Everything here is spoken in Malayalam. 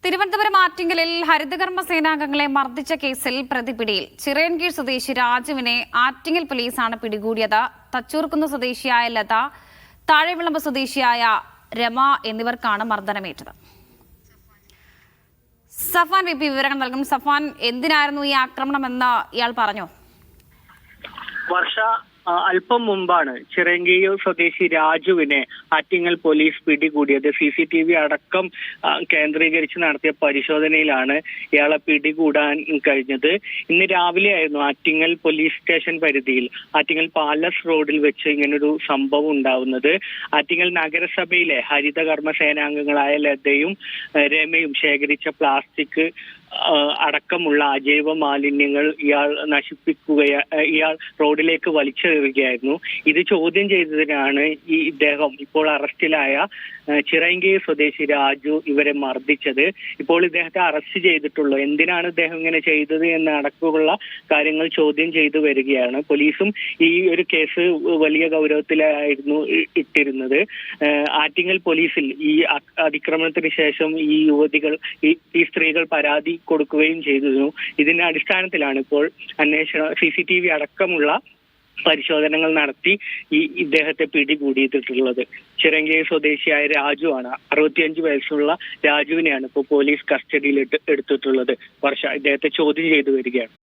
തിരുവനന്തപുരം ആറ്റിങ്ങലിൽ ഹരിതകർമ്മ സേനാംഗങ്ങളെ മർദ്ദിച്ച കേസിൽ പ്രതിപിടിയിൽ ചിറയൻകീഴ് സ്വദേശി രാജുവിനെ ആറ്റിങ്ങൽ പോലീസാണ് പിടികൂടിയത്. തച്ചൂർക്കുന്ന് സ്വദേശിയായ ലത, താഴെവിളമ്പ് സ്വദേശിയായ രമ എന്നിവർക്കാണ് മർദ്ദനമേറ്റത്. സഫാൻ വി പി വിവരങ്ങൾ നൽകും. സഫാൻ, എന്തിനായിരുന്നു ഈ ആക്രമണമെന്ന് ഇയാൾ പറഞ്ഞോ? വർഷ അല്പം മുമ്പാണ് ചിറയൻകീഴ് സ്വദേശി രാജുവിനെ ആറ്റിങ്ങൽ പോലീസ് പിടികൂടിയത്. CCTV അടക്കം കേന്ദ്രീകരിച്ച് നടത്തിയ പരിശോധനയിലാണ് ഇയാളെ പിടികൂടാൻ കഴിഞ്ഞത്. ഇന്ന് രാവിലെയായിരുന്നു ആറ്റിങ്ങൽ പോലീസ് സ്റ്റേഷൻ പരിധിയിൽ ആറ്റിങ്ങൽ പാലസ് റോഡിൽ വെച്ച് ഇങ്ങനൊരു സംഭവം ഉണ്ടാവുന്നത്. ആറ്റിങ്ങൽ നഗരസഭയിലെ ഹരിതകർമ്മ സേനാംഗങ്ങളായ ലതയും രമയും ശേഖരിച്ച പ്ലാസ്റ്റിക് അടക്കമുള്ള അജൈവ മാലിന്യങ്ങൾ ഇയാൾ റോഡിലേക്ക് വലിച്ചെറിയുകയായിരുന്നു. ഇത് ചോദ്യം ചെയ്തതിനാണ് ഇദ്ദേഹം ഇപ്പോൾ അറസ്റ്റിലായ ചിറയൻകീഴ് സ്വദേശി രാജു ഇവരെ മർദ്ദിച്ചത്. ഇപ്പോൾ ഇദ്ദേഹത്തെ അറസ്റ്റ് ചെയ്തിട്ടുള്ളൂ. എന്തിനാണ് ഇദ്ദേഹം ഇങ്ങനെ ചെയ്തത് എന്ന് അടക്കമുള്ള കാര്യങ്ങൾ ചോദ്യം ചെയ്തു വരികയാണ്. പോലീസും ഈ ഒരു കേസ് വലിയ ഗൗരവത്തിലായിരുന്നു ഇട്ടിരുന്നത്. ആറ്റിങ്ങൽ പോലീസിൽ ഈ അതിക്രമണത്തിന് ശേഷം ഈ ഈ സ്ത്രീകൾ പരാതി കൊടുക്കുകയും ചെയ്തിരുന്നു. ഇതിന്റെ അടിസ്ഥാനത്തിലാണ് ഇപ്പോൾ അന്വേഷണം CCTV അടക്കമുള്ള പരിശോധനകൾ നടത്തി ഇദ്ദേഹത്തെ പിടികൂടിയിട്ടുള്ളത്. ചിറയൻകീഴ് സ്വദേശിയായ രാജു ആണ്. 65 വയസ്സുള്ള രാജുവിനെയാണ് ഇപ്പോൾ പോലീസ് കസ്റ്റഡിയിൽ എടുത്തിട്ടുള്ളത്. വർഷ ഇദ്ദേഹത്തെ ചോദ്യം ചെയ്തു വരികയാണ്.